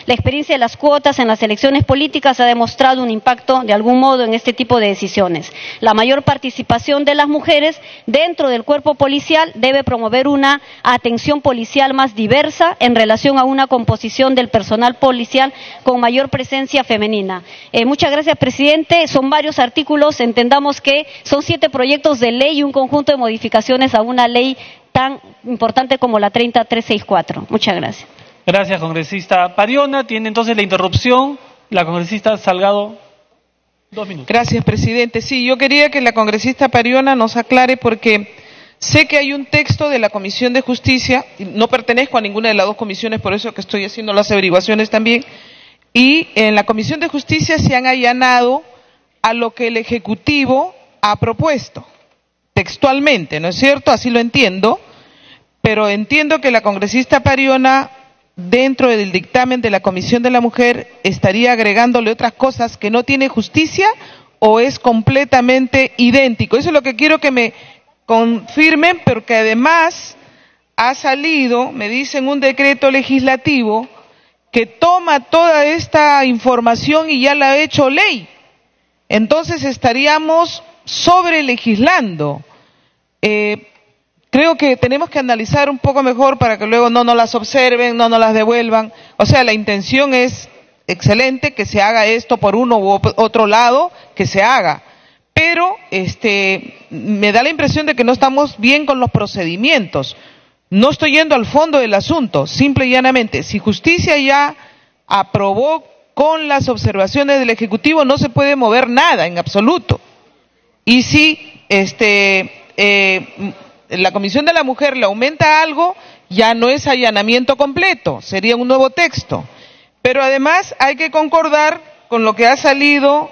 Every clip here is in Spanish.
La experiencia de las cuotas en las elecciones políticas ha demostrado un impacto de algún modo en este tipo de decisiones. La mayor participación de las mujeres dentro del cuerpo policial debe promover una atención policial más diversa en relación a una composición del personal policial con mayor presencia femenina. Muchas gracias, presidente. Son varios artículos, entendamos que son 7 proyectos de ley y un conjunto de modificaciones a una ley tan importante como la 30364. Muchas gracias. Gracias, congresista Pariona. Tiene entonces la interrupción la congresista Salgado. 2 minutos. Gracias, presidente. Sí, yo quería que la congresista Pariona nos aclare porque sé que hay un texto de la Comisión de Justicia, no pertenezco a ninguna de las 2 comisiones, por eso que estoy haciendo las averiguaciones también, y en la Comisión de Justicia se han allanado a lo que el Ejecutivo ha propuesto, textualmente, ¿no es cierto? Así lo entiendo, pero entiendo que la congresista Pariona, dentro del dictamen de la Comisión de la Mujer, estaría agregándole otras cosas que no tiene justicia o es completamente idéntico. Eso es lo que quiero que me confirmen, porque además ha salido, me dicen, un decreto legislativo que toma toda esta información y ya la ha hecho ley. Entonces estaríamos sobrelegislando. Creo que tenemos que analizar un poco mejor para que luego no nos las observen, no nos las devuelvan. O sea, la intención es excelente, que se haga esto por uno u otro lado, que se haga. Pero me da la impresión de que no estamos bien con los procedimientos. No estoy yendo al fondo del asunto, simple y llanamente. Si Justicia ya aprobó con las observaciones del Ejecutivo, no se puede mover nada en absoluto. Y si la Comisión de la Mujer le aumenta algo, ya no es allanamiento completo, sería un nuevo texto. Pero además hay que concordar con lo que ha salido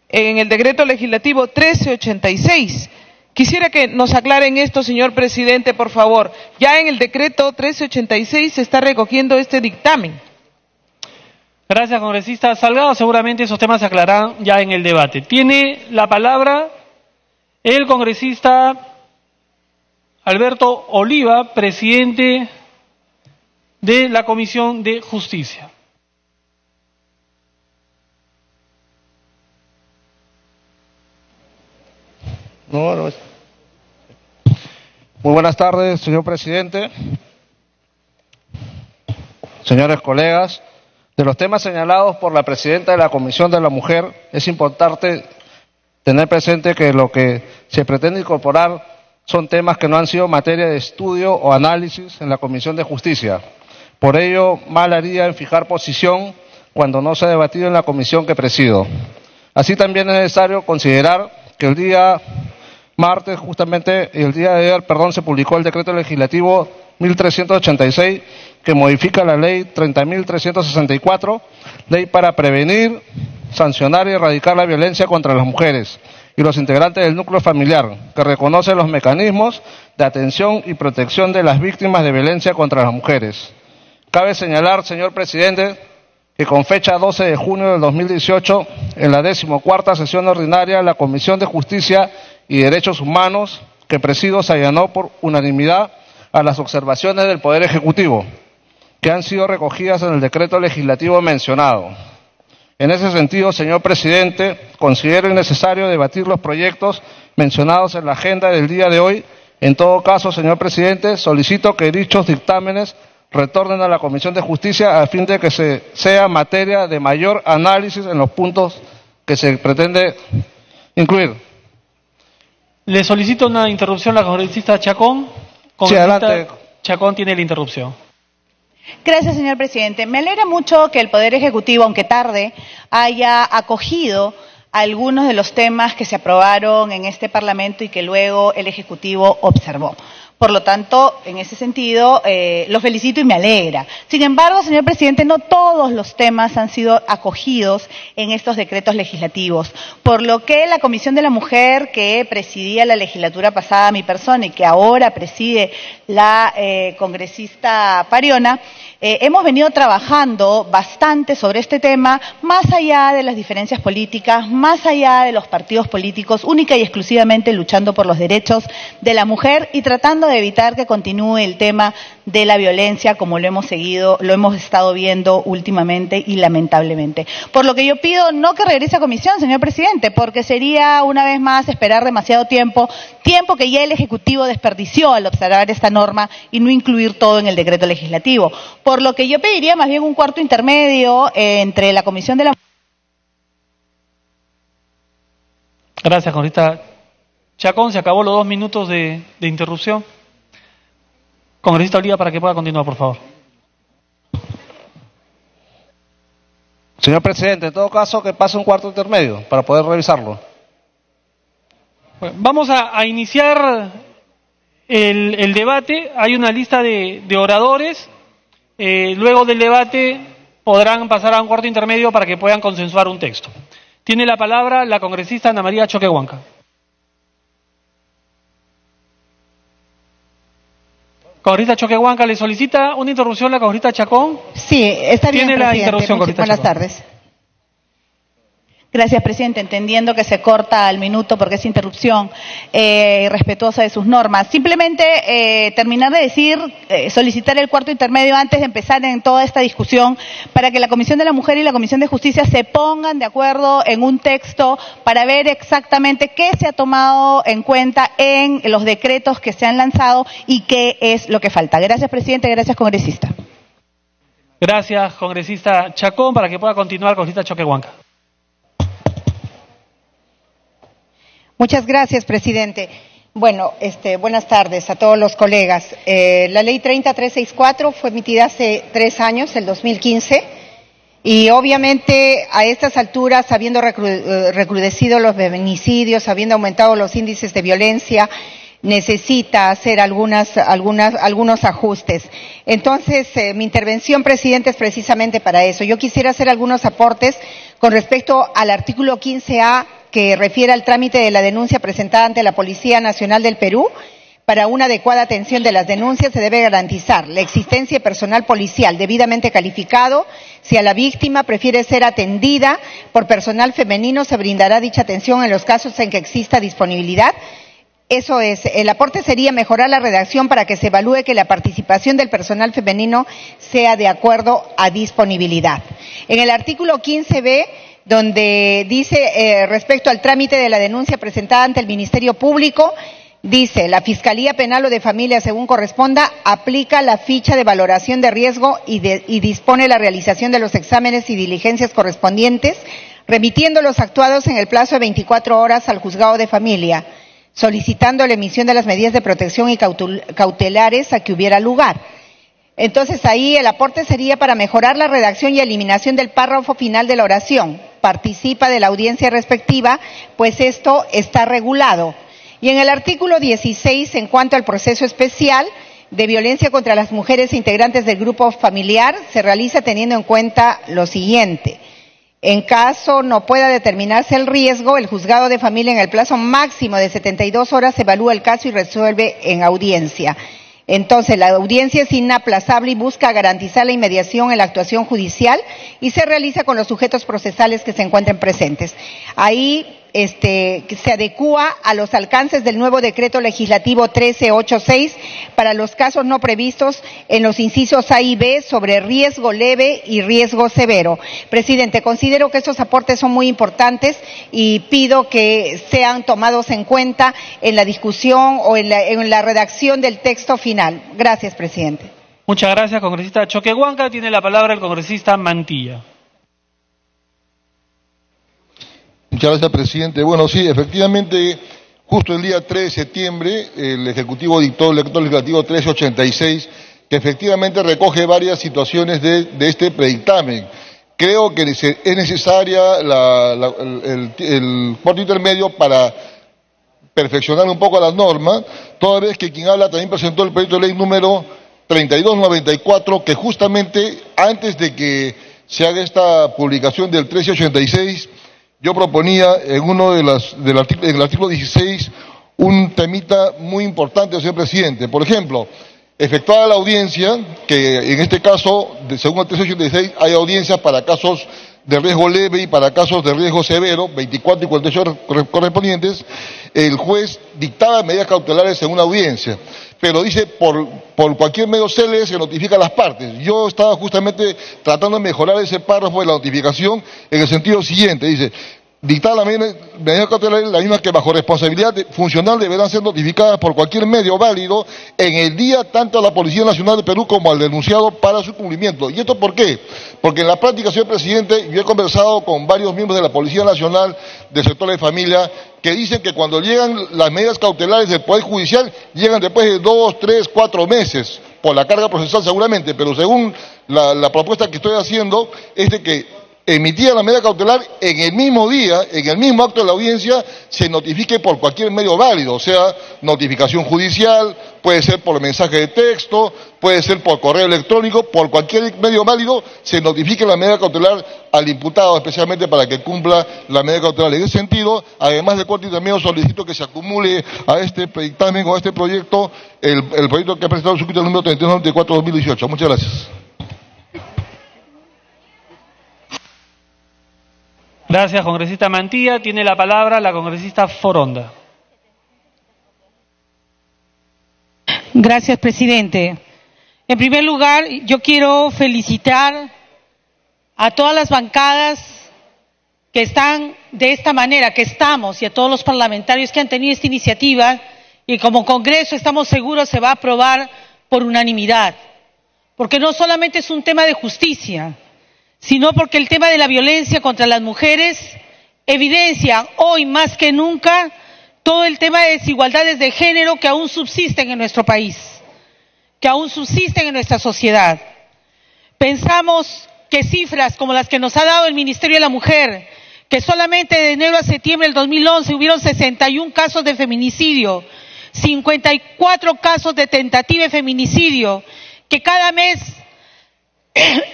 en el decreto legislativo 1386. Quisiera que nos aclaren esto, señor presidente, por favor. Ya en el decreto 1386 se está recogiendo este dictamen. Gracias, congresista Salgado. Seguramente esos temas se aclararán ya en el debate. Tiene la palabra el congresista Alberto Oliva, presidente de la Comisión de Justicia. Muy buenas tardes, señor presidente, señores colegas. De los temas señalados por la presidenta de la Comisión de la Mujer, es importante tener presente que lo que se pretende incorporar son temas que no han sido materia de estudio o análisis en la Comisión de Justicia. Por ello, mal haría en fijar posición cuando no se ha debatido en la comisión que presido. Así también es necesario considerar que el día martes, justamente el día de ayer, se publicó el decreto legislativo 1386 que modifica la ley 30.364, ley para prevenir, sancionar y erradicar la violencia contra las mujeres y los integrantes del núcleo familiar, que reconoce los mecanismos de atención y protección de las víctimas de violencia contra las mujeres. Cabe señalar, señor presidente, que con fecha 12 de junio del 2018, en la 14ª sesión ordinaria, la Comisión de Justicia y Derechos Humanos, que presido, se allanó por unanimidad a las observaciones del Poder Ejecutivo, que han sido recogidas en el decreto legislativo mencionado. En ese sentido, señor presidente, considero innecesario debatir los proyectos mencionados en la agenda del día de hoy. En todo caso, señor presidente, solicito que dichos dictámenes retornen a la Comisión de Justicia a fin de que sea materia de mayor análisis en los puntos que se pretende incluir. Le solicito una interrupción a la congresista Chacón. Sí, adelante. Chacón tiene la interrupción. Gracias, señor presidente. Me alegra mucho que el Poder Ejecutivo, aunque tarde, haya acogido algunos de los temas que se aprobaron en este Parlamento y que luego el Ejecutivo observó. Por lo tanto, en ese sentido, lo felicito y me alegra. Sin embargo, señor presidente, no todos los temas han sido acogidos en estos decretos legislativos, por lo que la Comisión de la Mujer, que presidía la legislatura pasada mi persona y que ahora preside la congresista Pariona, hemos venido trabajando bastante sobre este tema, más allá de las diferencias políticas, más allá de los partidos políticos, única y exclusivamente luchando por los derechos de la mujer y tratando de evitar que continúe el tema de la violencia como lo hemos estado viendo últimamente y lamentablemente. Por lo que yo pido no que regrese a comisión, señor presidente, porque sería una vez más esperar demasiado tiempo que ya el Ejecutivo desperdició al observar esta norma y no incluir todo en el decreto legislativo. Por lo que yo pediría más bien un cuarto intermedio entre la Comisión de la... Gracias, congresista Chacón. Se acabó los 2 minutos de interrupción. Congresista Oliva, para que pueda continuar, por favor. Señor presidente, en todo caso, que pase un cuarto intermedio para poder revisarlo. Bueno, vamos a iniciar el debate. Hay una lista de oradores. Luego del debate podrán pasar a un cuarto intermedio para que puedan consensuar un texto. Tiene la palabra la congresista Ana María Choquehuanca. Congresista Choquehuanca, ¿le solicita una interrupción la congresista Chacón? Sí, está bien, Tiene la presidente. interrupción, congresista Buenas Chacón. tardes. Gracias, presidente. Entendiendo que se corta al minuto porque es interrupción respetuosa de sus normas. Simplemente terminar de decir, solicitar el cuarto intermedio antes de empezar en toda esta discusión para que la Comisión de la Mujer y la Comisión de Justicia se pongan de acuerdo en un texto para ver exactamente qué se ha tomado en cuenta en los decretos que se han lanzado y qué es lo que falta. Gracias, presidente. Gracias, congresista. Gracias, congresista Chacón. Para que pueda continuar, congresista Choquehuanca. Muchas gracias, presidente. Bueno, buenas tardes a todos los colegas. La ley 30364 fue emitida hace 3 años, el 2015, y obviamente a estas alturas, habiendo recrudecido los feminicidios, habiendo aumentado los índices de violencia, necesita hacer algunos ajustes. Entonces, mi intervención, presidente, es precisamente para eso. Yo quisiera hacer algunos aportes con respecto al artículo 15A, que refiere al trámite de la denuncia presentada ante la Policía Nacional del Perú. Para una adecuada atención de las denuncias se debe garantizar la existencia de personal policial debidamente calificado. Si a la víctima prefiere ser atendida por personal femenino, se brindará dicha atención en los casos en que exista disponibilidad. Eso es, el aporte sería mejorar la redacción para que se evalúe que la participación del personal femenino sea de acuerdo a disponibilidad. En el artículo 15B, donde dice respecto al trámite de la denuncia presentada ante el Ministerio Público, dice: la Fiscalía Penal o de Familia, según corresponda, aplica la ficha de valoración de riesgo y dispone la realización de los exámenes y diligencias correspondientes, remitiendo los actuados en el plazo de 24 horas al Juzgado de Familia, solicitando la emisión de las medidas de protección y cautelares a que hubiera lugar. Entonces ahí el aporte sería para mejorar la redacción y eliminación del párrafo final de la oración. Participa de la audiencia respectiva, pues esto está regulado. Y en el artículo 16, en cuanto al proceso especial de violencia contra las mujeres integrantes del grupo familiar, se realiza teniendo en cuenta lo siguiente: en caso no pueda determinarse el riesgo, el juzgado de familia en el plazo máximo de 72 horas evalúa el caso y resuelve en audiencia. Entonces, la audiencia es inaplazable y busca garantizar la inmediación en la actuación judicial y se realiza con los sujetos procesales que se encuentren presentes. Ahí se adecúa a los alcances del nuevo decreto legislativo 1386 para los casos no previstos en los incisos A y B sobre riesgo leve y riesgo severo. Presidente, considero que estos aportes son muy importantes y pido que sean tomados en cuenta en la discusión o en la redacción del texto final. Gracias, presidente. Muchas gracias, congresista Choquehuanca. Tiene la palabra el congresista Mantilla. Muchas gracias, presidente. Bueno, sí, efectivamente, justo el día 3 de septiembre, el Ejecutivo dictó el decreto legislativo 1386, que efectivamente recoge varias situaciones de este predictamen. Creo que es necesaria el cuarto intermedio para perfeccionar un poco las normas, toda vez que quien habla también presentó el proyecto de ley número 3294, que justamente antes de que se haga esta publicación del 1386, yo proponía en el artículo 16 un temita muy importante, señor presidente. Por ejemplo, efectuada la audiencia, que en este caso, según el 1386, hay audiencias para casos de riesgo leve y para casos de riesgo severo, 24 y 48 horas correspondientes, el juez dictaba medidas cautelares en una audiencia. Pero dice, por cualquier medio célebre se notifica a las partes. Yo estaba justamente tratando de mejorar ese párrafo de la notificación en el sentido siguiente, dice, dictar las medidas cautelares, las mismas que bajo responsabilidad funcional deberán ser notificadas por cualquier medio válido en el día tanto a la Policía Nacional de Perú como al denunciado para su cumplimiento. ¿Y esto por qué? Porque en la práctica, señor presidente, yo he conversado con varios miembros de la Policía Nacional del sector de familia que dicen que cuando llegan las medidas cautelares del Poder Judicial, llegan después de 2, 3, 4 meses, por la carga procesal seguramente, pero según la propuesta que estoy haciendo es de que emitida la medida cautelar en el mismo día, en el mismo acto de la audiencia, se notifique por cualquier medio válido, o sea, notificación judicial, puede ser por mensaje de texto, puede ser por correo electrónico, por cualquier medio válido, se notifique la medida cautelar al imputado, especialmente para que cumpla la medida cautelar. En ese sentido, además de corte y también solicito que se acumule a este dictamen o a este proyecto, el proyecto que ha presentado el suscrito el número 3294-2018. Muchas gracias. Gracias, congresista Mantilla. Tiene la palabra la congresista Foronda. Gracias, presidente. En primer lugar, yo quiero felicitar a todas las bancadas que están de esta manera, que estamos, y a todos los parlamentarios que han tenido esta iniciativa, y como Congreso estamos seguros se va a aprobar por unanimidad. Porque no solamente es un tema de justicia, sino porque el tema de la violencia contra las mujeres evidencia hoy más que nunca todo el tema de desigualdades de género que aún subsisten en nuestro país, que aún subsisten en nuestra sociedad. Pensamos que cifras como las que nos ha dado el Ministerio de la Mujer, que solamente de enero a septiembre del 2011 hubieron 61 casos de feminicidio, 54 casos de tentativa de feminicidio, que cada mes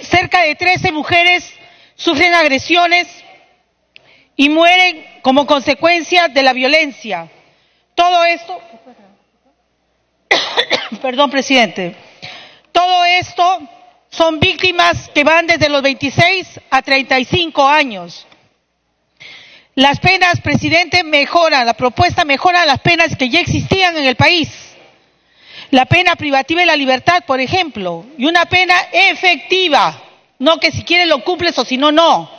cerca de 13 mujeres sufren agresiones y mueren como consecuencia de la violencia. Todo esto, perdón, presidente, todo esto son víctimas que van desde los 26 a 35 años. Las penas, presidente, mejoran, la propuesta mejora las penas que ya existían en el país. La pena privativa de la libertad, por ejemplo, y una pena efectiva, no que si quieres lo cumples o si no, no,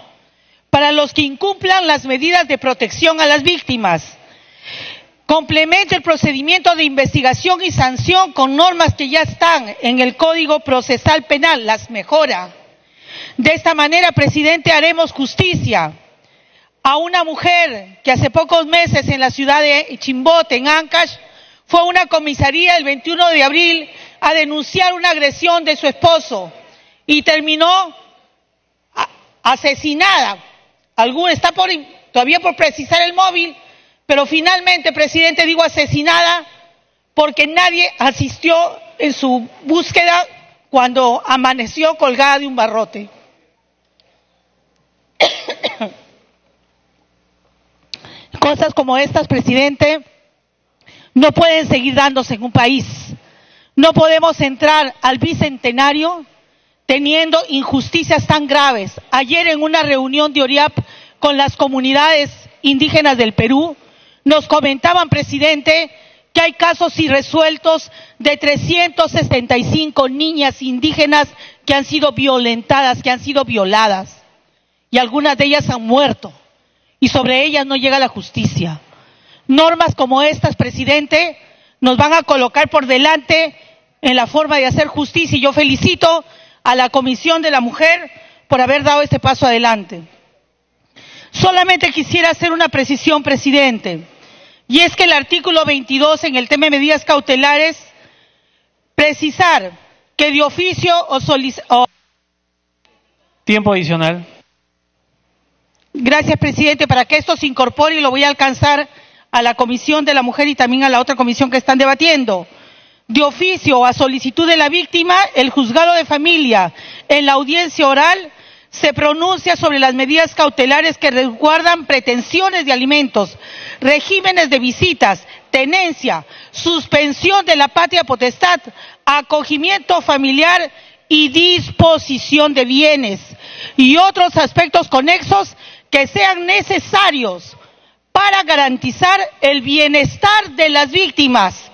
para los que incumplan las medidas de protección a las víctimas. Complementa el procedimiento de investigación y sanción con normas que ya están en el Código Procesal Penal, las mejora. De esta manera, presidente, haremos justicia a una mujer que hace pocos meses en la ciudad de Chimbote, en Ancash, fue a una comisaría el 21 de abril a denunciar una agresión de su esposo y terminó asesinada. Está todavía por precisar el móvil, pero finalmente, presidente, digo asesinada porque nadie asistió en su búsqueda cuando amaneció colgada de un barrote. Cosas como estas, presidente, no pueden seguir dándose en un país. No podemos entrar al bicentenario teniendo injusticias tan graves. Ayer en una reunión de ORIAP con las comunidades indígenas del Perú, nos comentaban, presidente, que hay casos irresueltos de 365 niñas indígenas que han sido violentadas, que han sido violadas, y algunas de ellas han muerto, y sobre ellas no llega la justicia. Normas como estas, presidente, nos van a colocar por delante en la forma de hacer justicia, y yo felicito a la Comisión de la Mujer por haber dado este paso adelante. Solamente quisiera hacer una precisión, presidente, y es que el artículo 22 en el tema de medidas cautelares, precisar que de oficio o Tiempo adicional. Gracias, presidente. Para que esto se incorpore, y lo voy a alcanzar a la Comisión de la Mujer y también a la otra comisión que están debatiendo. De oficio o a solicitud de la víctima, el juzgado de familia, en la audiencia oral, se pronuncia sobre las medidas cautelares que resguardan pretensiones de alimentos, regímenes de visitas, tenencia, suspensión de la patria potestad, acogimiento familiar y disposición de bienes y otros aspectos conexos que sean necesarios para garantizar el bienestar de las víctimas.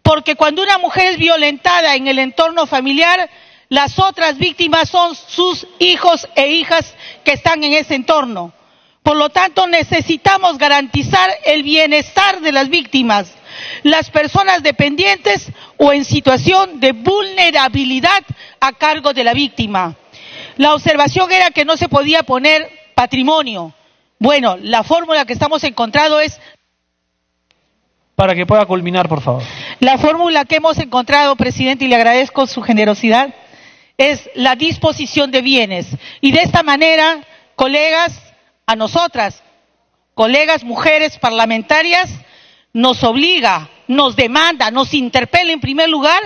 Porque cuando una mujer es violentada en el entorno familiar, las otras víctimas son sus hijos e hijas que están en ese entorno. Por lo tanto, necesitamos garantizar el bienestar de las víctimas, las personas dependientes o en situación de vulnerabilidad a cargo de la víctima. La observación era que no se podía poner patrimonio. Bueno, la fórmula que estamos encontrando es... Para que pueda culminar, por favor. La fórmula que hemos encontrado, presidente, y le agradezco su generosidad, es la disposición de bienes. Y de esta manera, colegas, a nosotras, colegas mujeres parlamentarias, nos obliga, nos demanda, nos interpela en primer lugar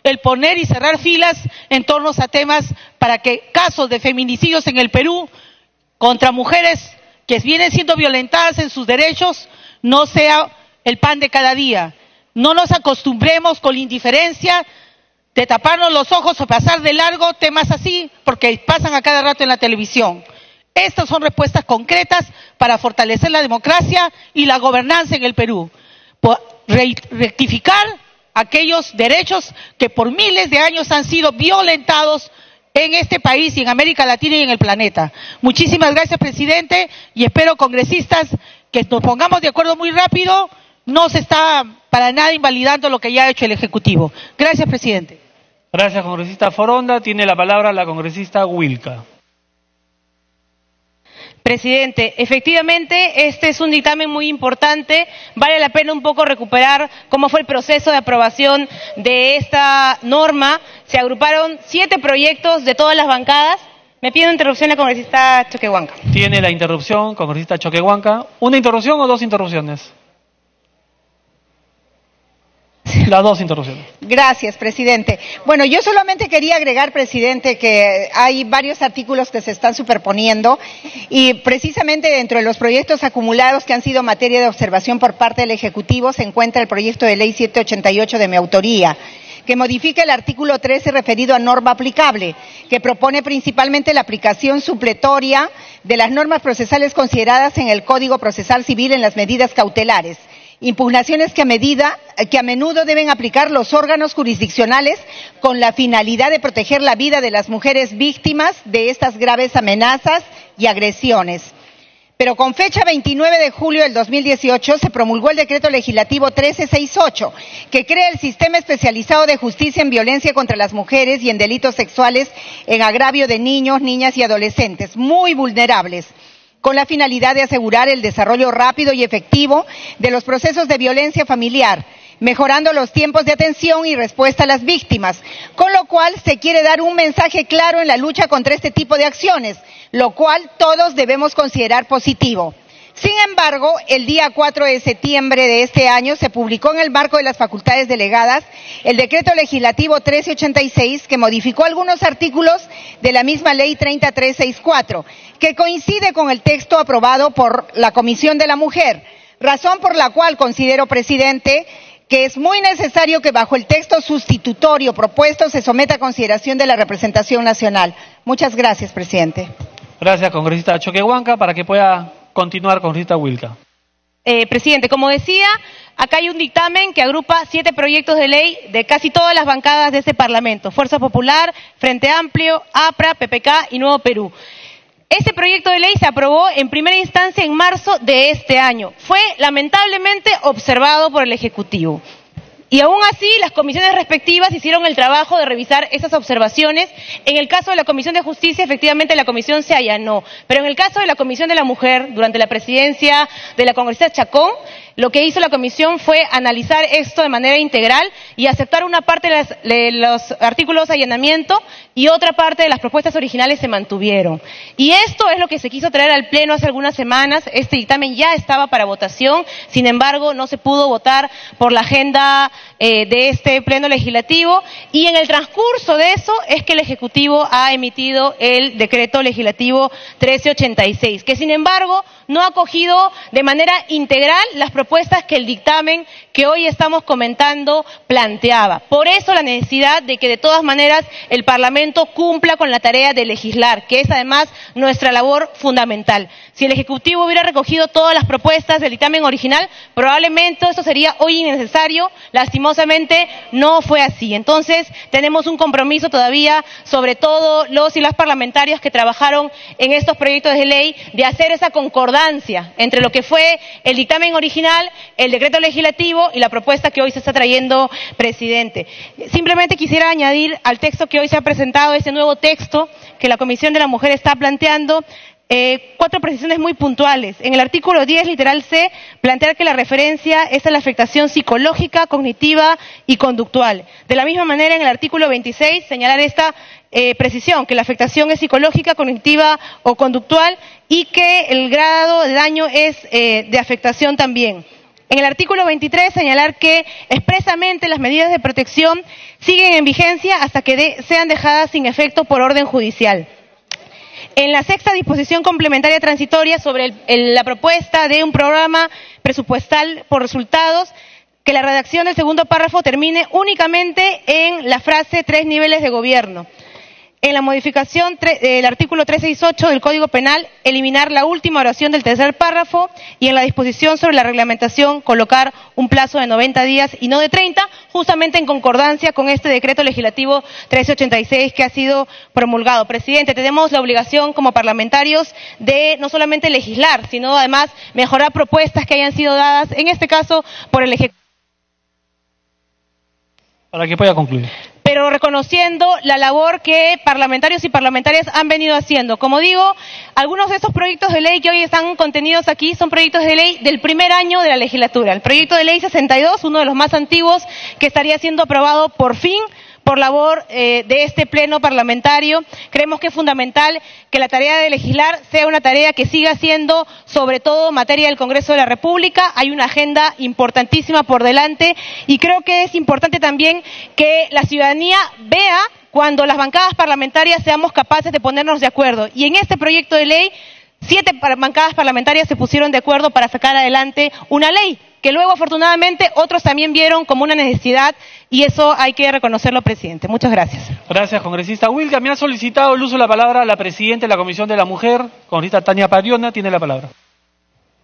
el poner y cerrar filas en torno a temas para que casos de feminicidios en el Perú contra mujeres que vienen siendo violentadas en sus derechos no sea el pan de cada día. No nos acostumbremos con la indiferencia de taparnos los ojos o pasar de largo temas así porque pasan a cada rato en la televisión. Estas son respuestas concretas para fortalecer la democracia y la gobernanza en el Perú. Rectificar aquellos derechos que por miles de años han sido violentados en este país y en América Latina y en el planeta. Muchísimas gracias, presidente, y espero, congresistas, que nos pongamos de acuerdo muy rápido. No se está para nada invalidando lo que ya ha hecho el Ejecutivo. Gracias, presidente. Gracias, congresista Foronda. Tiene la palabra la congresista Wilca. Presidente, efectivamente este es un dictamen muy importante. Vale la pena un poco recuperar cómo fue el proceso de aprobación de esta norma. Se agruparon 7 proyectos de todas las bancadas. Me pide una interrupción la congresista Choquehuanca. Tiene la interrupción, congresista Choquehuanca. ¿Una interrupción o 2 interrupciones? Las 2 interrupciones. Gracias, presidente. Bueno, yo solamente quería agregar, presidente, que hay varios artículos que se están superponiendo y precisamente dentro de los proyectos acumulados que han sido materia de observación por parte del Ejecutivo se encuentra el proyecto de ley 788 de mi autoría, que modifica el artículo 13 referido a norma aplicable, que propone principalmente la aplicación supletoria de las normas procesales consideradas en el Código Procesal Civil en las medidas cautelares. Impugnaciones que a menudo deben aplicar los órganos jurisdiccionales con la finalidad de proteger la vida de las mujeres víctimas de estas graves amenazas y agresiones. Pero con fecha 29 de julio del 2018 se promulgó el decreto legislativo 1368, que crea el Sistema Especializado de Justicia en Violencia contra las Mujeres y en Delitos Sexuales en agravio de niños, niñas y adolescentes muy vulnerables, con la finalidad de asegurar el desarrollo rápido y efectivo de los procesos de violencia familiar, mejorando los tiempos de atención y respuesta a las víctimas, con lo cual se quiere dar un mensaje claro en la lucha contra este tipo de acciones, lo cual todos debemos considerar positivo. Sin embargo, el día 4 de septiembre de este año se publicó en el marco de las facultades delegadas el decreto legislativo 1386 que modificó algunos artículos de la misma ley 30364, que coincide con el texto aprobado por la Comisión de la Mujer, razón por la cual considero, presidente, que es muy necesario que bajo el texto sustitutorio propuesto se someta a consideración de la representación nacional. Muchas gracias, presidente. Gracias, congresista Choquehuanca. Para que pueda continuar, congresista Wilca. Presidente, como decía, acá hay un dictamen que agrupa 7 proyectos de ley de casi todas las bancadas de este Parlamento: Fuerza Popular, Frente Amplio, APRA, PPK y Nuevo Perú. Este proyecto de ley se aprobó en primera instancia en marzo de este año. Fue lamentablemente observado por el Ejecutivo. Y aún así, las comisiones respectivas hicieron el trabajo de revisar esas observaciones. En el caso de la Comisión de Justicia, efectivamente, la comisión se allanó. Pero en el caso de la Comisión de la Mujer, durante la presidencia de la congresista Chacón, lo que hizo la comisión fue analizar esto de manera integral y aceptar una parte de los artículos de allanamiento y otra parte de las propuestas originales se mantuvieron. Y esto es lo que se quiso traer al Pleno hace algunas semanas. Este dictamen ya estaba para votación, sin embargo, no se pudo votar por la agenda de este pleno legislativo, y en el transcurso de eso es que el Ejecutivo ha emitido el decreto legislativo 1386, que sin embargo no ha acogido de manera integral las propuestas que el dictamen que hoy estamos comentando planteaba. Por eso la necesidad de que de todas maneras el Parlamento cumpla con la tarea de legislar, que es además nuestra labor fundamental. Si el Ejecutivo hubiera recogido todas las propuestas del dictamen original, probablemente eso sería hoy innecesario. Lastimosamente no fue así. Entonces tenemos un compromiso todavía, sobre todo los y las parlamentarios que trabajaron en estos proyectos de ley, de hacer esa concordancia entre lo que fue el dictamen original, el decreto legislativo y la propuesta que hoy se está trayendo, presidente. Simplemente quisiera añadir al texto que hoy se ha presentado, ese nuevo texto que la Comisión de la Mujer está planteando, 4 precisiones muy puntuales. En el artículo 10, literal C, plantear que la referencia es a la afectación psicológica, cognitiva y conductual. De la misma manera, en el artículo 26, señalar esta precisión, que la afectación es psicológica, cognitiva o conductual y que el grado de daño es de afectación también. En el artículo 23, señalar que expresamente las medidas de protección siguen en vigencia hasta que sean dejadas sin efecto por orden judicial. En la 6ª disposición complementaria transitoria sobre la propuesta de un programa presupuestal por resultados, que la redacción del segundo párrafo termine únicamente en la frase 3 niveles de gobierno. En la modificación del artículo 368 del Código Penal, eliminar la última oración del tercer párrafo, y en la disposición sobre la reglamentación colocar un plazo de 90 días y no de 30, justamente en concordancia con este decreto legislativo 1386 que ha sido promulgado. Presidente, tenemos la obligación como parlamentarios de no solamente legislar, sino además mejorar propuestas que hayan sido dadas, en este caso, por el Ejecutivo. Para que pueda concluir. Pero reconociendo la labor que parlamentarios y parlamentarias han venido haciendo. Como digo, algunos de estos proyectos de ley que hoy están contenidos aquí son proyectos de ley del primer año de la legislatura. El proyecto de ley 62, uno de los más antiguos, que estaría siendo aprobado por fin por labor de este pleno parlamentario. Creemos que es fundamental que la tarea de legislar sea una tarea que siga siendo sobre todo materia del Congreso de la República. Hay una agenda importantísima por delante y creo que es importante también que la ciudadanía vea cuando las bancadas parlamentarias seamos capaces de ponernos de acuerdo. Y en este proyecto de ley, 7 bancadas parlamentarias se pusieron de acuerdo para sacar adelante una ley que luego afortunadamente otros también vieron como una necesidad, y eso hay que reconocerlo, presidente. Muchas gracias. Gracias, congresista Wilka. Me ha solicitado el uso de la palabra la presidenta de la Comisión de la Mujer, congresista Tania Pariona, tiene la palabra.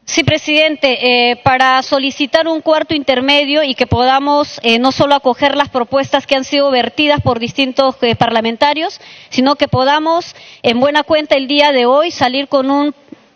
Sí, presidente, para solicitar un cuarto intermedio y que podamos no solo acoger las propuestas que han sido vertidas por distintos parlamentarios, sino que podamos en buena cuenta el día de hoy salir con un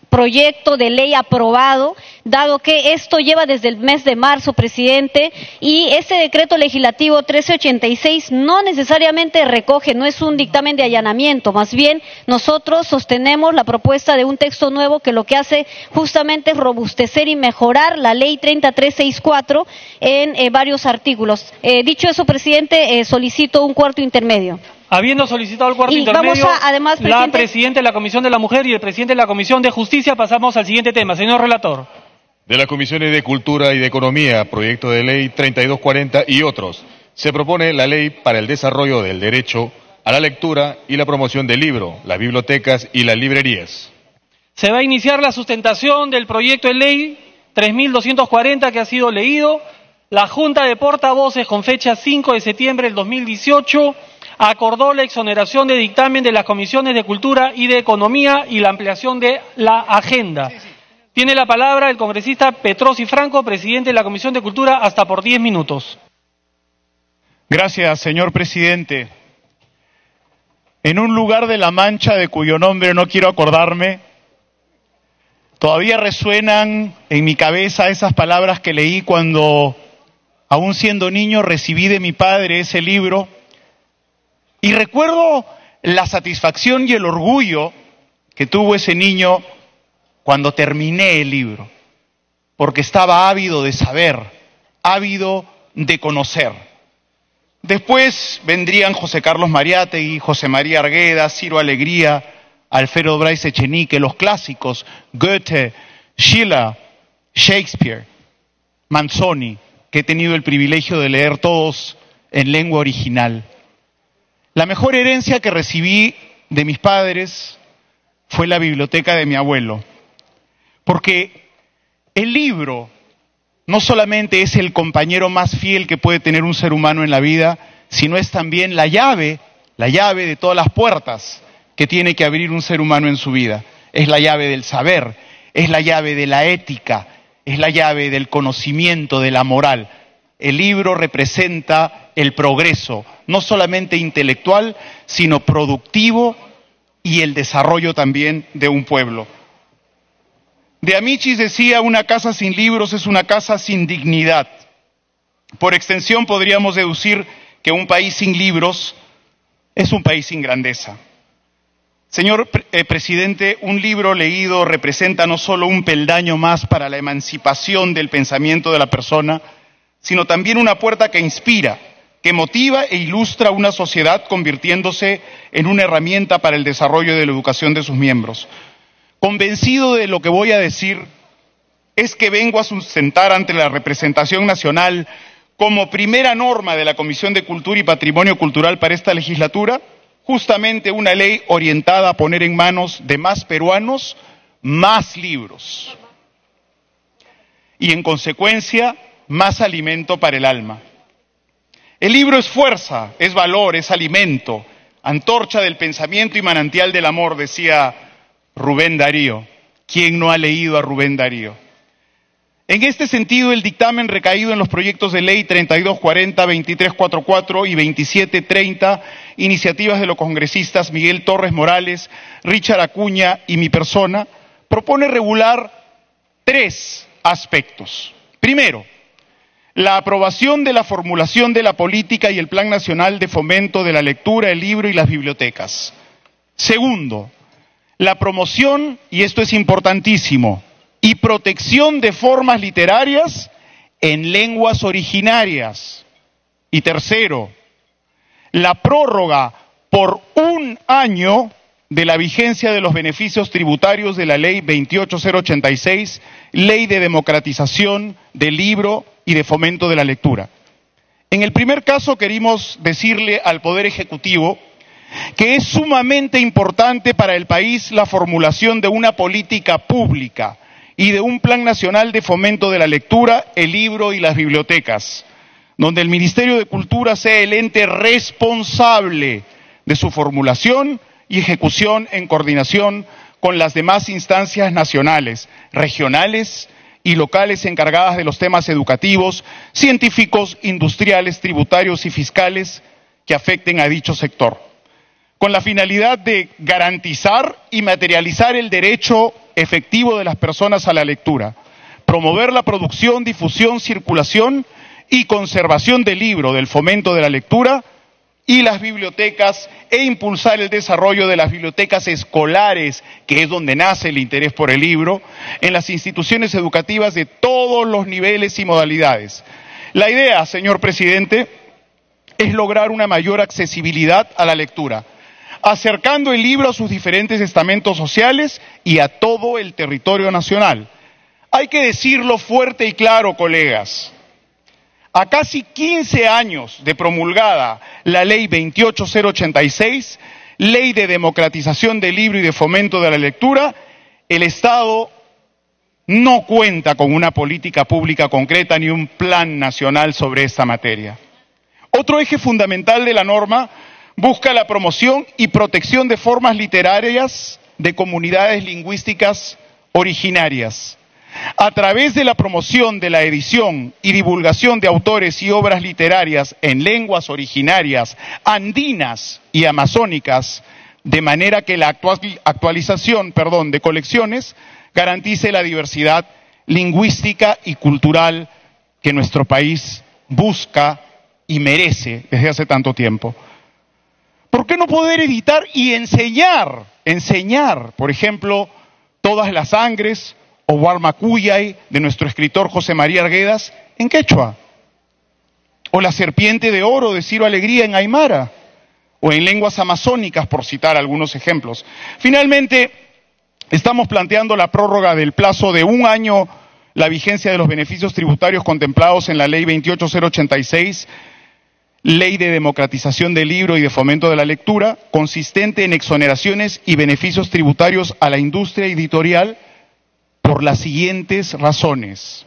proyecto de ley aprobado, dado que esto lleva desde el mes de marzo, presidente, y ese decreto legislativo 1386 no necesariamente recoge, no es un dictamen de allanamiento, más bien nosotros sostenemos la propuesta de un texto nuevo que lo que hace justamente es robustecer y mejorar la ley 30364 en varios artículos. Dicho eso, presidente, solicito un cuarto intermedio. Habiendo solicitado el cuarto intermedio, además, la presidenta de la Comisión de la Mujer y el presidente de la Comisión de Justicia, pasamos al siguiente tema. Señor relator. De las Comisiones de Cultura y de Economía, proyecto de ley 3240 y otros, se propone la ley para el desarrollo del derecho a la lectura y la promoción del libro, las bibliotecas y las librerías. Se va a iniciar la sustentación del proyecto de ley 3240 que ha sido leído. La Junta de Portavoces, con fecha 5 de septiembre del 2018, acordó la exoneración de dictamen de las Comisiones de Cultura y de Economía y la ampliación de la agenda. Tiene la palabra el congresista Petrosi Franco, presidente de la Comisión de Cultura, hasta por 10 minutos. Gracias, señor presidente. En un lugar de La Mancha de cuyo nombre no quiero acordarme, todavía resuenan en mi cabeza esas palabras que leí cuando, aún siendo niño, recibí de mi padre ese libro. Y recuerdo la satisfacción y el orgullo que tuvo ese niño cuando terminé el libro, porque estaba ávido de saber, ávido de conocer. Después vendrían José Carlos Mariátegui, José María Argueda, Ciro Alegría, Alfredo Bryce Echenique, los clásicos, Goethe, Schiller, Shakespeare, Manzoni, que he tenido el privilegio de leer todos en lengua original. La mejor herencia que recibí de mis padres fue la biblioteca de mi abuelo, porque el libro no solamente es el compañero más fiel que puede tener un ser humano en la vida, sino es también la llave de todas las puertas que tiene que abrir un ser humano en su vida. Es la llave del saber, es la llave de la ética, es la llave del conocimiento, de la moral. El libro representa el progreso, no solamente intelectual, sino productivo y el desarrollo también de un pueblo. De Amichis decía, una casa sin libros es una casa sin dignidad. Por extensión podríamos deducir que un país sin libros es un país sin grandeza. Señor presidente, un libro leído representa no solo un peldaño más para la emancipación del pensamiento de la persona, sino también una puerta que inspira, que motiva e ilustra una sociedad convirtiéndose en una herramienta para el desarrollo de la educación de sus miembros. Convencido de lo que voy a decir, es que vengo a sustentar ante la representación nacional como primera norma de la Comisión de Cultura y Patrimonio Cultural para esta legislatura, justamente una ley orientada a poner en manos de más peruanos más libros y en consecuencia más alimento para el alma. El libro es fuerza, es valor, es alimento, antorcha del pensamiento y manantial del amor, decía Rubén Darío. ¿Quién no ha leído a Rubén Darío? En este sentido, el dictamen recaído en los proyectos de ley 3240, 2344 y 2730, iniciativas de los congresistas Miguel Torres Morales, Richard Acuña y mi persona, propone regular 3 aspectos. Primero, la aprobación de la formulación de la política y el Plan Nacional de Fomento de la Lectura, el Libro y las Bibliotecas. Segundo, la promoción, y esto es importantísimo, y protección de formas literarias en lenguas originarias. Y tercero, la prórroga por 1 año de la vigencia de los beneficios tributarios de la Ley 28086, Ley de Democratización del Libro y de Fomento de la Lectura. En el primer caso queremos decirle al Poder Ejecutivo que es sumamente importante para el país la formulación de una política pública y de un Plan Nacional de Fomento de la Lectura, el Libro y las Bibliotecas, donde el Ministerio de Cultura sea el ente responsable de su formulación y ejecución en coordinación con las demás instancias nacionales, regionales y locales encargadas de los temas educativos, científicos, industriales, tributarios y fiscales que afecten a dicho sector, con la finalidad de garantizar y materializar el derecho efectivo de las personas a la lectura, promover la producción, difusión, circulación y conservación del libro, del fomento de la lectura y las bibliotecas e impulsar el desarrollo de las bibliotecas escolares, que es donde nace el interés por el libro, en las instituciones educativas de todos los niveles y modalidades. La idea, señor presidente, es lograr una mayor accesibilidad a la lectura, acercando el libro a sus diferentes estamentos sociales y a todo el territorio nacional. Hay que decirlo fuerte y claro, colegas. A casi 15 años de promulgada la Ley 28086, Ley de Democratización del Libro y de Fomento de la Lectura, el Estado no cuenta con una política pública concreta ni un plan nacional sobre esta materia. Otro eje fundamental de la norma busca la promoción y protección de formas literarias de comunidades lingüísticas originarias, a través de la promoción de la edición y divulgación de autores y obras literarias en lenguas originarias, andinas y amazónicas, de manera que la actualización de colecciones garantice la diversidad lingüística y cultural que nuestro país busca y merece desde hace tanto tiempo. ¿Por qué no poder editar y enseñar, por ejemplo, Todas las Sangres o Huarmacuyay de nuestro escritor José María Arguedas en quechua? O La Serpiente de Oro de Ciro Alegría en aymara, o en lenguas amazónicas, por citar algunos ejemplos. Finalmente, estamos planteando la prórroga del plazo de 1 año la vigencia de los beneficios tributarios contemplados en la Ley 28086, Ley de Democratización del Libro y de Fomento de la Lectura, consistente en exoneraciones y beneficios tributarios a la industria editorial por las siguientes razones.